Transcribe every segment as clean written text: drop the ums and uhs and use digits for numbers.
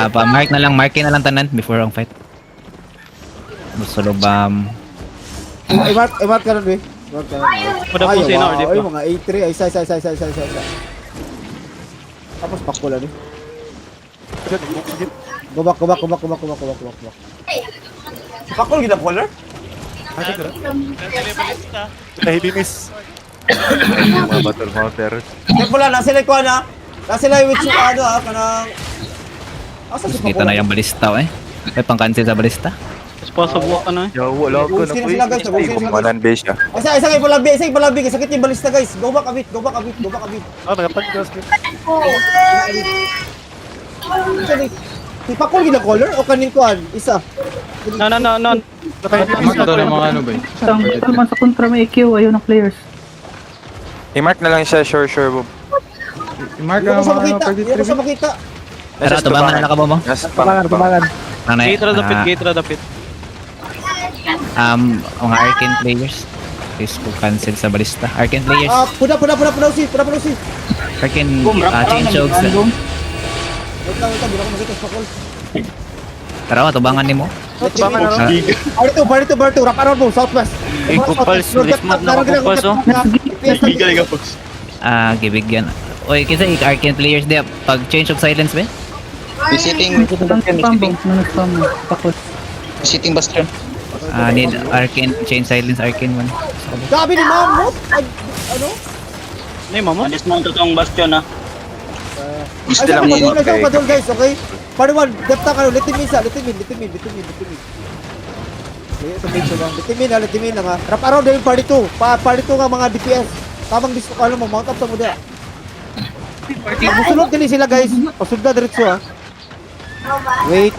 Pa-mark na lang, markin na lang tanan before ang fight. Solo bomb. I-mark ka nun, be. I-mark ka nun. Pada po sino or di Ay, pa? mga A3. Ay, isa. Tapos pakula ni. Go back. Pakul kita caller? Heavy miss. Mga battle mounter. Kaya pula, nasa ko na. Nasa lang with you, ano kanang... Asa si Kita na yung balista eh. May pang-cancel sa balista. Responsive walk ka na eh. Yo, wala ko na Sino po sila, guys? Sino sila, guys? Kumanan base siya. Isa kayo palabi, sakit yung balista guys. Go back a bit. Ah, nagapag-gas ko. Si Pakul gina caller o kaning kuan? Isa. No. Naka-heavy miss na to. Ang man sa kontra may EQ, ayaw ng players. I-mark na lang siya, sure, Bob. Hindi ko siya makita. Pero tubangan na nakabo mo. Yes, Tumangan. Gate ra dapit. Mga Arcane players. Please po cancel sa balista. Arcane players. Puda si. Arcane chain chogs. Wait lang, hindi ko makita si Pakul. Tara, tubangan ni mo. Barito, wrap around mo, southwest. Lismod na kapupals oh. Gibigyan. Oy, kinsa Arcane players di pag change of silence ba? Visiting Pambong, spam mo. Pakot. visiting bastion. Need Arcane change silence Arcane 1. Gabi ni Mamot. Ano? Nay mamo. Dismount tong bastion ha. Ay, sa padol guys, okay? Part 1, depth ka kayo, let him in. Let him in lang ha. Wrap around din party 2. Party 2 nga mga DPS. Tamang disco, mo, mount up sa mo dia. Musulod din sila guys. Pasunda diretso ha. Wait.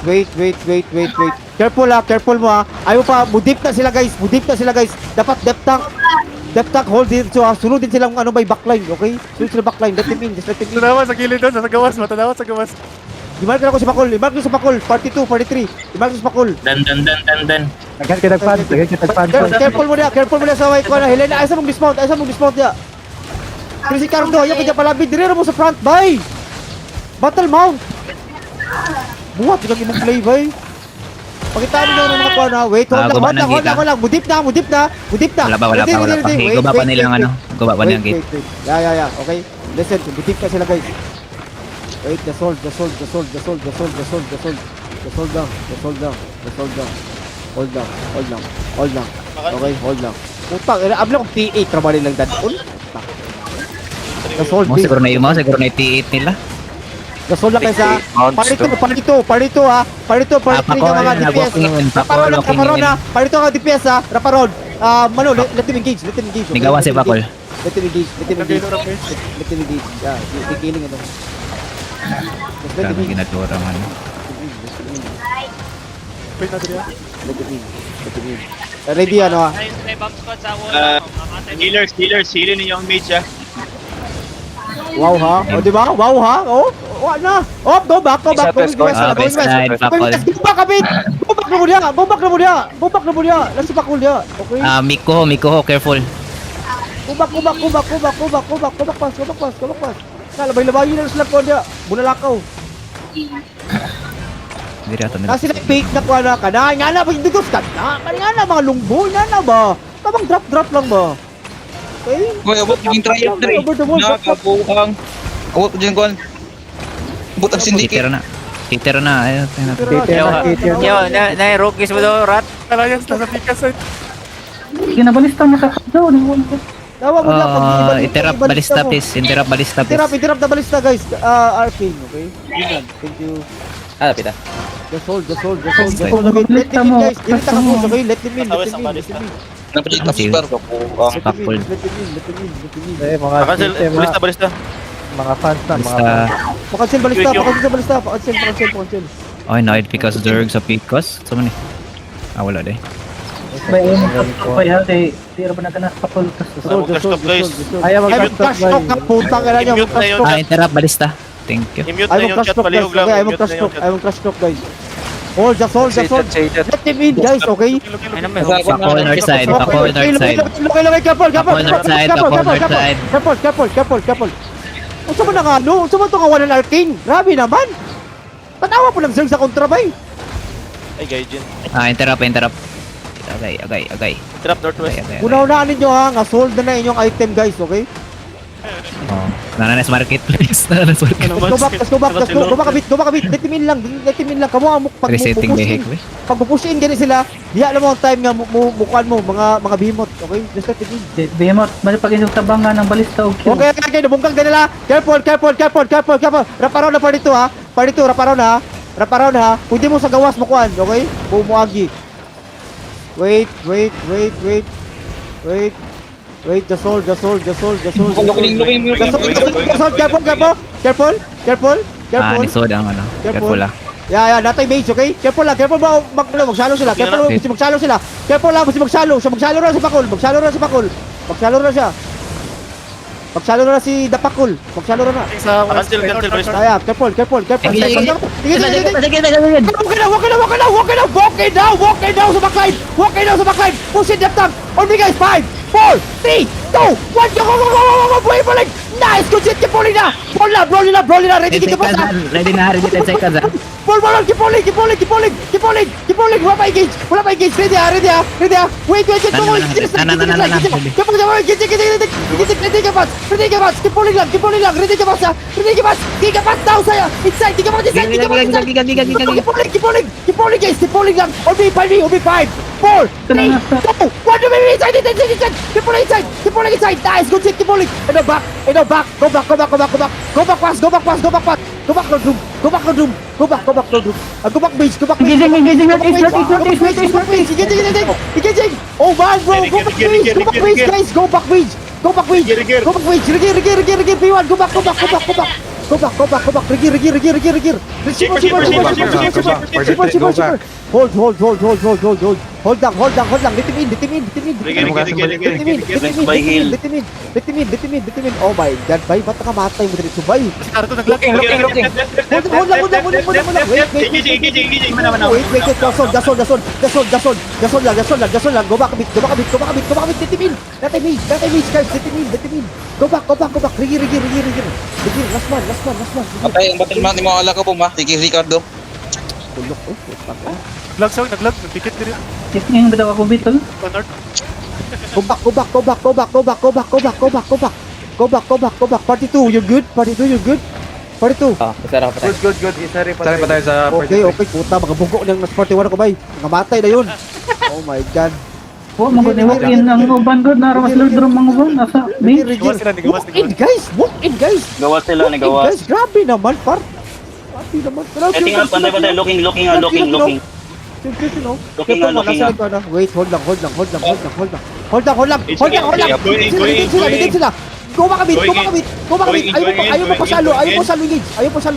Careful mo ha. Ayaw pa, mudip na sila guys. Dapat depth tank, hold dito ha. Sunod din silang ano may backline, okay? Sunod sila backline, let him in. Tanawa sa gilid doon, sa gawas, matanawa sa gawas. I-mark na ako si Pakul, party 2, party 3. I-mark na si Pakul. Dan. Agad kita pan. Careful mo dia sa white ko na. Helena, ayos mong dismount dia. Pero si Cardo, ayaw kanya palabid. Dire mo sa front, bay! Battle mount! Buhat, hindi kang play, bay. Pakitaan nyo ng mga kuha na. Wait, hold lang. Mudip na. Wala pa. Guba pa nilang ano. Guba pa nilang gate. Wait. Yeah. Okay. Listen, mudip na sila, guys. Wait, the sold down. Hold lang. Okay, hold lang. Putang, abla kong T8 trabaho nilang dadon. The sold Mo siguro na yung T8 nila. Gasol lang kayo sa parito ha. Parito nga mga DPS. Raparon ha. Parito nga DPS ha. Raparon. Mano, let him engage. Nigawa si Pakol. Let him engage. Yeah, kikiling ito. Grabe ginagawa man. Wait na dito. Let him in. Ready ano ha. Healers, healer niyo ang mage ah. Wow ha. O di ba? Wow ha. Oh, na. Oh, go back. Go west. West side, Pakol. Go back a bit. Go back na mo dia. Lasi Pakul dia. Okay. Miko, careful. Go back pass. Labay-labayin na sila po dia. Bunalakaw. Diri ato nila. Kasi na-fake na kuha na ka na. Nga na, dugos ka na. Nga na, mga lungboy. Nga na ba? Tamang drop lang ba? Okay? Boy, abot yung trial dre. Nakabuang. Abot dyan kuan. Abot ang syndicate. Titero na. Ayun. Rookies mo daw rat. Alliance na sa Picas side. Kinabalista niya sa daw. Tawag mo lang. Interrupt balista please. Interrupt na balista guys. RP, okay? Yun. Thank you. Pita. Just hold. Let him in guys. Dirita ka po. Okay? Let him in. Napajit na super ko. Pakol. Let him in. Balista. Mga fans na. Pakancel balista. Pakancel. Ay, night because Zerg sa Picos. Sama ni. Wala day. Tira pa na ka na Pakol. Just guys. Ayaw mag-crash talk na putang ina niyo. Interrupt balista. Thank you. I-mute na yung chat palihog lang. I will crash talk guys. Just hold. Let him in guys, okay? Pakol north side. Careful. Unsa man nga ano? Unsa man to kawalan Arcane? Grabe naman. Tanawa po lang Zerg sa kontra bay. Ay, Gaijin. Interrupt. Agay. Trap northwest. Agay. Una-unaan ninyo ha, nga sold na inyong item guys, okay? Oh, nananas marketplace. Nananas marketplace. Let's go back. Go back a bit. Let him in lang. Kamu amok pag Resetting pupush behek, in. we. Pag pupush in gani sila, diya alam mo ang time nga mukuan mo mga behemoth, okay? Just let it in. Behemoth, mali pag isang tabangan ng balista o kill. Okay, nabungkag din nila. Careful. Wrap around na party 2 ha. Party 2, wrap around ha. Pwede mo sa gawas mukuan, okay? Bumuagi. Wait. Just hold. Looking. Careful. Nisod ang ano. Careful ah. Yeah, natay mage, okay? Careful ba? Magsalo sila. Careful lang, magsalo. Magsalo na siya. Magsalo na si Dapakul. Magsalo na. Sa west. Cancel, Balista. Kaya, careful. Sige. Walk it down sa backline. Push it, left tank. On me guys, 5, 4, 3, 2, 1, go. Buhay balik. Nice, good shit, keep pulling na. Pull na, ready ka pa sa. Ready na, 10 seconds ah. Pull, keep pulling. Wala pa engage. Ready ha. Wait. Keep pulling lang. Ready ka pa. Gigapas daw sa'yo. Inside. Keep pulling guys. Keep pulling lang. OB 5, 4, 3, 2, 1. Inside. Keep pulling inside. Nice, good shit, keep pulling. And back. Go back fast. Go back no room. Go back base. Engaging. Engaging. Oh man, bro. Go back base, guys. Go back base. Rigir. P1. Go back. Rigir. Shipper. Hold. Hold down. Let him in. Let him in. Oh my God, bay. Ba't nakamatay mo dito, bay? Naruto nag-looking. Hold lang. Wait. Just hold lang. Go back a bit. Let him in. Let him in, guys. Let him in. Go back. Rigir. Last man. Patay ang battle mount ni mga ala ko po ma. Sige Ricardo. Tulok. Nag-lag. Nag-pikit din yun. Check niya yung bitaw ako bitol. North. Go back. Party 2, you're good. Party 2. Good. Isari pa tayo sa Okay. Puta, mga bugo ng party 1 ako, bay. Namatay na yun. Oh my God. Oh, mag-walk in ang uban god na ramas lordrom mga uban nasa main. Gawas sila. Walk in, guys. Gawas sila, Guys, grabe naman, par. Grabe naman. Setting up, pantay, looking. Looking Wait, hold lang. Bigyan sila. Go back a bit. Ayaw mo pasalo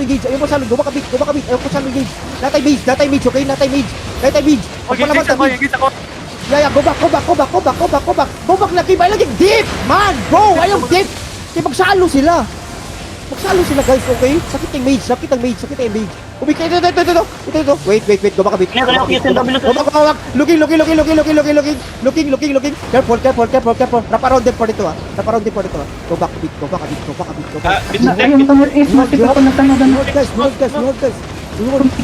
engage. Go back a bit. Ayaw mo pasalo engage. Natay mage, okay? Natay mage. Pagpalaban Engage ako. Yeah, go back. Go back lagi. May lagi deep, man. Bro, ayaw deep. Kaya magsalo sila, guys, okay? Sakit ang mage. Ito. Wait. Go back a bit. Go back. Looking. Careful. Wrap around them for dito, ha. Go back a bit. Ayun pa is masip ako na tanadan. Guys.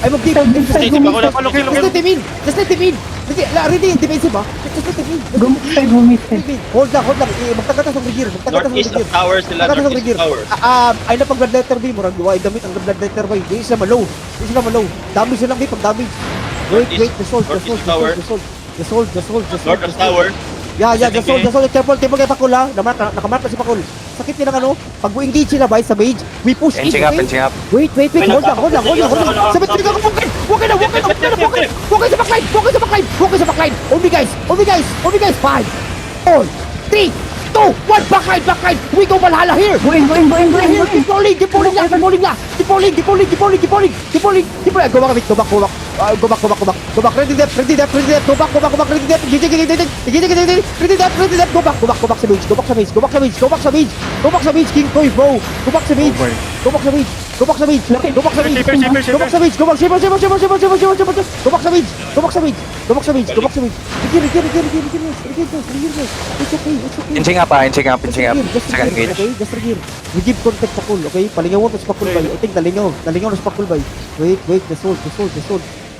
Ay, mag-deep. Just let him in. Ready, defensive, ha? Just let him in. Gumistay. Hold lang. Magtagata sa rigir. Northeast of tower sila, northeast of tower. Ay na pag blood letter B, murag duwa damit ang blood letter B. Di sila malaw. Damage lang pag damage. Wait, the soul. North of tower. Yeah, just hold. Careful, kay Pakul ha. Nakamark na si Pakul. Sakit nila ano, pag we engage sila ba sa mage, we push in. Inching up. Wait. Hold lang. Sabit ka ko. Walk sa backline. Only guys. 5, 4, 3, 2, 1. Backline. We go Valhalla here. Going. Keep pulling. Go back a bit. Go back. Ready depth. Go back. Ready depth. Go back sa mage. King Toy, bro. Go back sa mage. It's okay. Inching up. Second gauge. Just rigir. We give contact sa Pakul, okay? Palingaw mo sa Pakul bay. I think nalingaw na sa Pakul bay. Wait, just hold.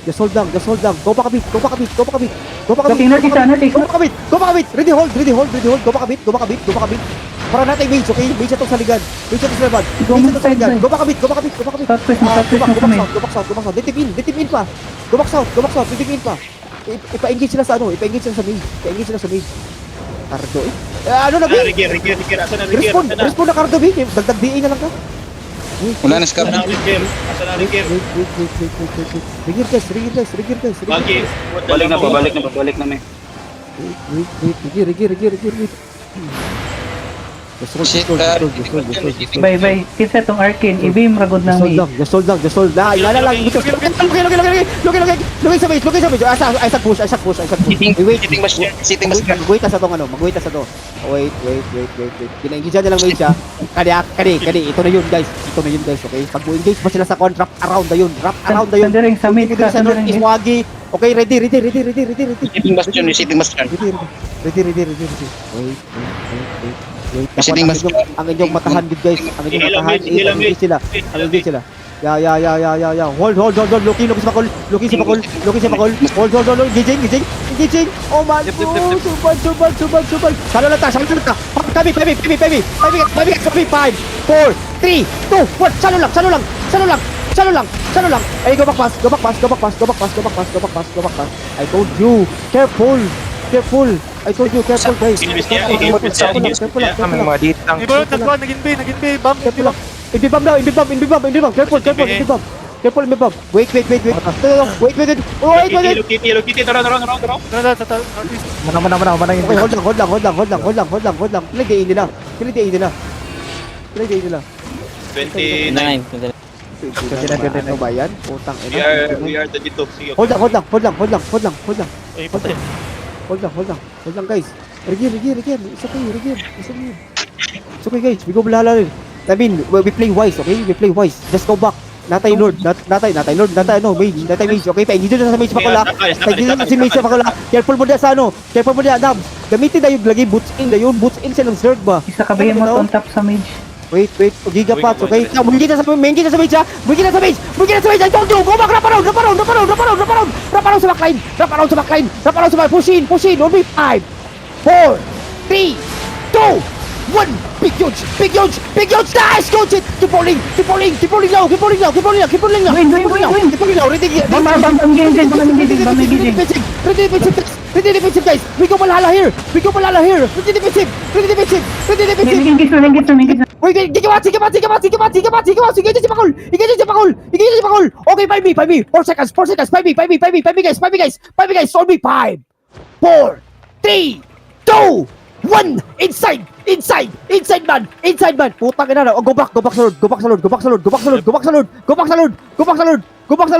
Just hold lang. Go back a bit. Looking na kita, natin. Go back a bit. Ready, hold. Go back a bit. Para natin mage, okay? Mage na to sa ligan. Go back a bit. Southwest na kami. Go back south. Detip in pa. Go back south. Detip in pa. Ipa-engage sila sa mage. Cardo eh. Ano na, B? Rigir. Asa na Rigir? Respond na Cardo, B. Dagdag DA na lang ka. Wala na scar. Asa na Rigir? Rigir Rigir, guys. Bagi. Balik na may. Rigir. Shit, Bye. Kinsa tong Arcane, i-beam ragod ng may. Just hold lang. Ilala lang. Lugay sa mage. Isaac push. Sitting mas Magwait na sa to. Wait. Kina-engage na lang mage siya. Kani. Ito na yun guys. Okay? Pag engage pa sila sa con, wrap around na yun. Sandering sa mid ka, sandering mid. Iswagi. Okay, ready. Sitting bastion. Wait, Sitting bastion. ang inyong matahan good guys. Engage sila. Ya. Hold. Looking sa pakol. Hold. Engaging. Oh man. Subal. Salo lang ta. Kami. 5, 4, 3, 2, 1. Salo lang. Ay, go back pass. I told you. Careful. I told you, careful guys. Careful lang. May mga ditang. Ibalot na squad, naging B, bam. Careful lang. Ibibam daw. Careful, ibibam. Wait. Kitty, tara. Mana yun. Okay, hold lang. Pinagdayin nila. 29. Ano ba yan? Putang ina. We are 32. Sige. Hold lang. Hold lang guys. Rigir. It's okay guys. We go balala rin. I mean, we play wise, okay? Just go back. Natay Lord. Natay mage. Okay, paingin na sa mage pakula. Careful mo na sa ano. Adam. Gamitin na yung lagi boots in sila ng third ba? Isa ka behemoth on top sa mage. Wait, gigapots, okay? Now, mungkin na sa mage, ha? Mungkin na sa mage! I told you! Go back! Wrap around sa backline! Push in! 1, 4, 3, 2, 1! Big huge! Nice! Go, shit! Keep rolling now! Ready, Ready defensive guys! We go Valhalla here! Ready defensive! Engage na. Wait, Engage si Pakul! Okay, 5B! 4 seconds! 5B guys! Solve me! 5, 4, 3, 2, 1! Inside man! Putang ina na! Oh, go back sa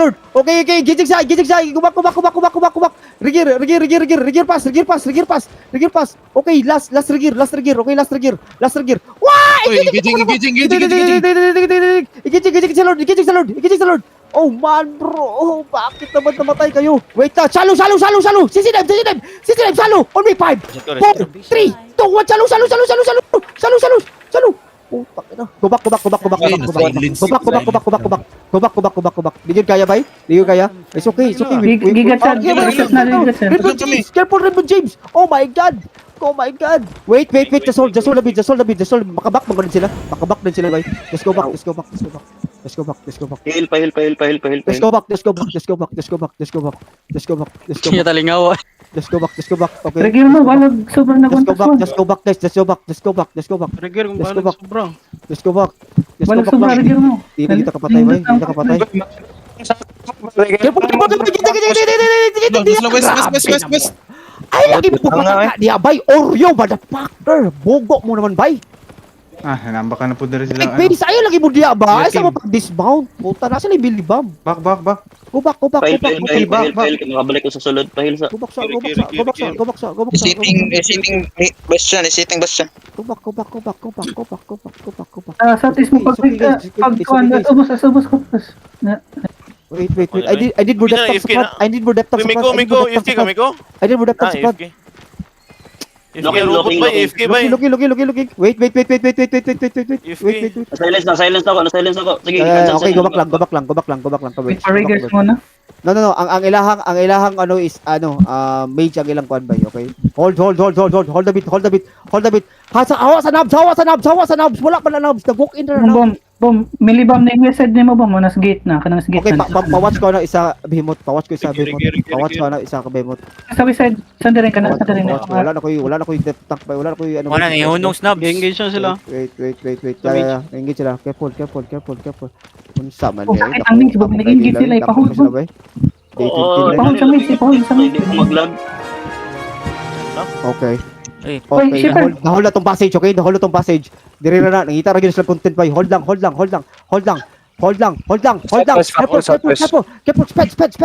Lord! Okay, gijig sa! Go back! Rigir pass! Okay, last rigir! Wah! Gijig sa Lord! Oh man bro! Oh, bakit naman namatay kayo? Wait na! Salo! Sisineb! Salo! On me 5, 4, 3, 2, 1! Salo! Oh, tak na. Go back. Di yun kaya, bay? It's okay. Gigat sa Careful, Rainbow James. Oh my god. Wait. Just hold a bit. Makabak din sila, bay. Just go back. Heal pa. Just go back. Kaya talingaw. Just go back. Okay. Regil mo, walang sobrang nakuntas. Just go back, guys. Just go back. Regir kung Let's paano go back. sobrang. Walang sobrang regil mo. Hindi kita kapatay, bay. West. Ay, lagi mo pa dia, bay. Oreo, motherfucker. Bogo mo naman, bay. Nambak ka na po na rin sila. Base, ayaw lagi mo dia, bay. Sa mo pag-dismount. Puta, nasa na yung bilibam. Back. Go back. Pahil. Makabalik ko sa sulod. Pahil sa. Go back sa. Sitting bastion. Go back. Southeast mo pagkuhan, ubos ko. Wait. I need more depth of support. Miko, IFK ka, Miko? AFK robot ba? AFK ba? Loki. Wait. Silence na ako. Sige, Okay, go back lang. Wait for riggers muna. No. Ang ilahang ano is mage ang ilang kuan bay, okay? Hold the bit. Hawa sa knobs. Wala pa na knobs. Nag-walk in na knobs. Boom. Milibam na yung side mo ba mo nas gate na kanang gate Okay, na. pa-watch ko na isa behemoth. Pawatch ko isa behemoth. Sa side saan rin kana sa rin. Wala na ko yung death tank bay. Wala na ko yung ano. Wala na yung snobs. Engage na sila. Wait. Yeah. Engage sila. Careful. Unsa man Oh, ang mage ba nag-engage sila ipahol ba? Ipahol sa mage. Hindi ko mag-lag. Okay. Ay, Oy, shipper. Hold na tong passage, okay? Hold na tong passage. Diri na nangita ra gyud sila content bay. Hold lang. Careful. Sped.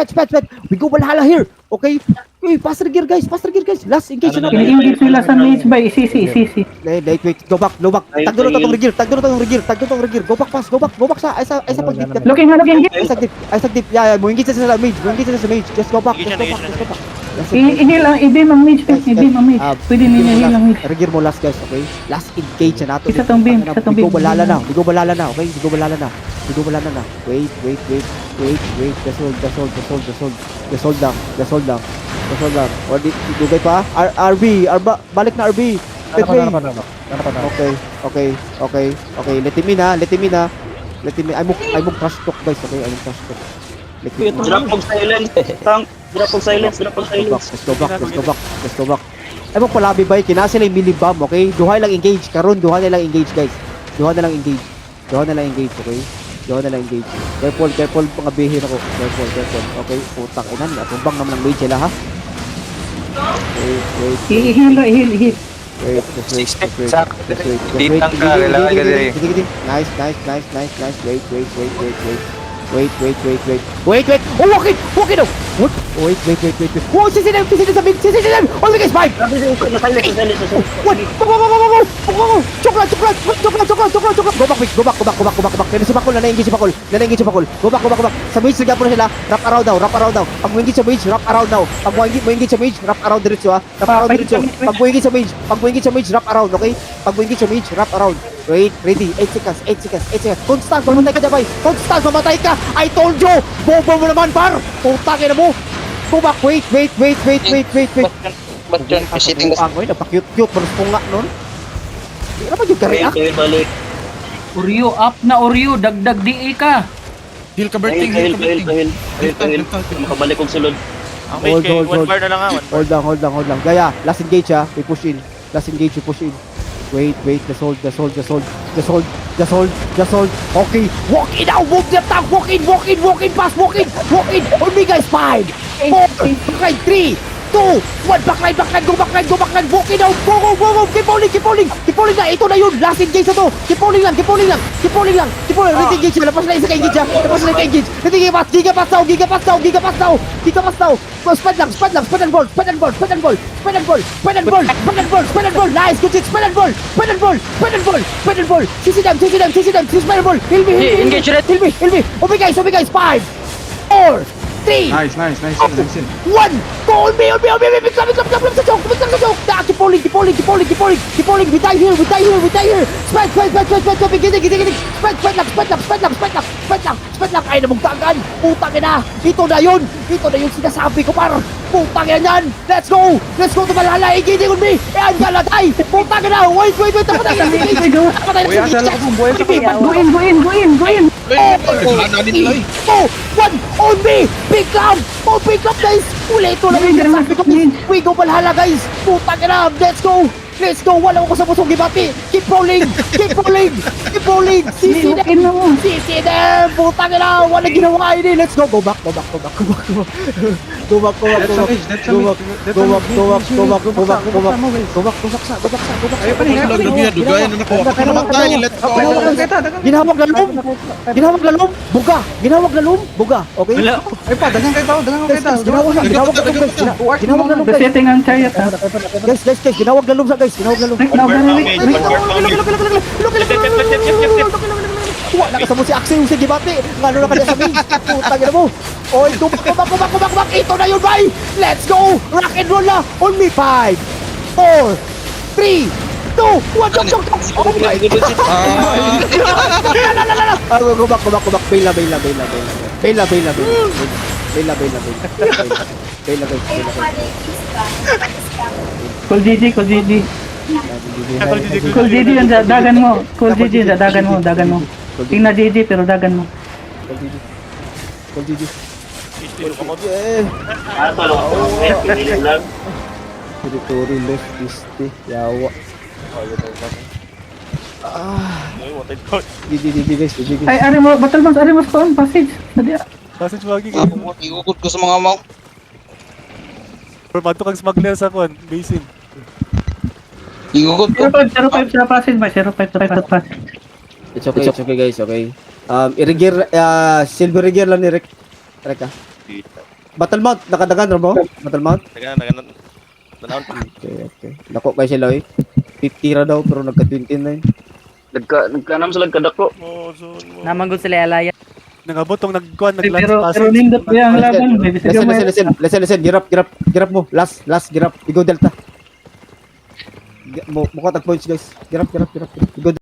We go Valhalla here. Okay? Uy, faster gear guys. Last engage na. Ini-engage sila sa mage ba? Isisi. Wait. Go back. Tagdo na tong regir. Go back fast. Go back sa pag-dip. Looking. Ay sagdip. Yeah, mo engage sa mage. Just go back. I-heal ang i-beam ang mage. Pwede ninyo heal ang mage. Regir mo last guys, okay? Last engage na nato. Isa tong beam. We go balala na, okay? We go balala na. Wait. Just hold lang. Or dugay pa? RB, balik na RB. Okay. Let him in. I move crash talk guys, okay? Drop of silence. Drop of silence. Let's go back. Ay mo palabi ba kina sila yung milibam, okay? Duha lang engage karon, duha na lang engage guys. Duha na lang engage, okay? Careful mga bihin ako. Careful. Okay, utang ina, atumbang naman ng mage sila ha. Wait. I-heal. Wait. Ditang ka, kailangan ka diri. Nice. Wait. Oh, walk it. What? Wait. Oh, sisi them. Oh, the guys, five. What? Go. Choklat. Go back. Kaya si Bakol, na-engage si Bakol. Go back. Sa mage, nagyan po na sila. Wrap around daw. Pag mo engage sa mage, wrap around daw. Pag mo engage sa mage, wrap around diretso ha. Pag mo engage sa mage, wrap around, okay? Pag mo engage sa mage, wrap around. Wait, ready. 8 seconds. Constant, mamatay ka. I told you. Bobo mo naman, par. Putangin na mo. Go back. Wait. Ba't yun? Sitting Ang koy, napaka-cute. Maros po nga nun. Di naman yung kariak. Balik. Oreo up na Oreo, dagdag DA ka. Heal ka, Kahil. Makabalik kong sulod. Ang mage kay, one bar na lang ha. Hold lang. Gaya, last engage ha. We push in. Wait. Just hold. Okay. Walk in now. Move the tank. Walk in. Fast. Walk in. On me guys. 5, 4, 3, 2, 1. Backline. Go backline. Walk in now. Go. Keep pulling na. Ito na yun. Last engage na to. Keep pulling lang. Ready engage. Lapas na isa ka engage ha. Gigapass daw. Spread and ball. Nice, good shit. Spread and ball. Sisi them. Spread and ball. Heal me. Engage red. Heal me. Obi guys. 5, 4, 3, Nice. 1. Go on me. Big club sa joke. Keep pulling. We die here. Spread. Giting. Spread lang. Ay, namugtagan. Putang ina. Ito na yun sinasabi ko, par. Putang ina yan. Let's go to Valhalla. Giting on me. Ayan ka latay. Putang ina. Wait. Tapos na. Uy, asal ako kung buhay sa kanya. Go in. 1 on me. Big club guys. Ito na yun sinasabi ko. We go Valhalla guys. Putang ina. Let's go. Wala ko sa pusong gibati. Keep rolling. Sisi them. Putang ina. Wala ginawa yun. Let's go. Go back. Ayo pa niya. Dugayan na ako. Namatay. Let's go. Ginawag na loob. Buga. Okay? Ay pa, dagang kayo tao. Ginawag na loob. The setting ang chariot ha. Guys. Ginawag na loob sa guys. Wala ka sa mo si Axel yung sige bati. Ngano na kanya sa main. Putang ina mo. Oy, kubak. Ito na yun, bye. Let's go. Rock and roll na. On me. 5, 4, 3, 2, 1, jump, jump, jump! Oh my God! Go back. Bela. Cool GG. Cool GG yan sa dagan mo. Cool GG sa dagan mo. Tingnan GG pero dagan mo. Call GG. Ano talo ako? Pinili lang. Territory left, piste, yawa. GG guys. Ay, ari mo, Battleman, ari mo spawn, passage. Sadia. Passage wagi. Iukot ko sa mga mau. Madto kang smuggler sa kon, basin. Iukot ko. 05 sa passage ba? 05 sa passage. It's okay guys, okay. I-regear, silver regear lang ni Rick. Reka. Battle mount, nakadagan mo? Battle mount? Tagan. Tanawon pa. Okay. Nako kay sila eh. 50 ra daw pero nagka-29. Nagkanam sila kadako. Namanggod sila alaya. Nangabot tong nagkuan, nag-lance Pero passage. nindot ko yung laban. May bisig mo. Listen. Girap mo. Last girap. Igo delta. Mukha tag points guys. Girap. Igo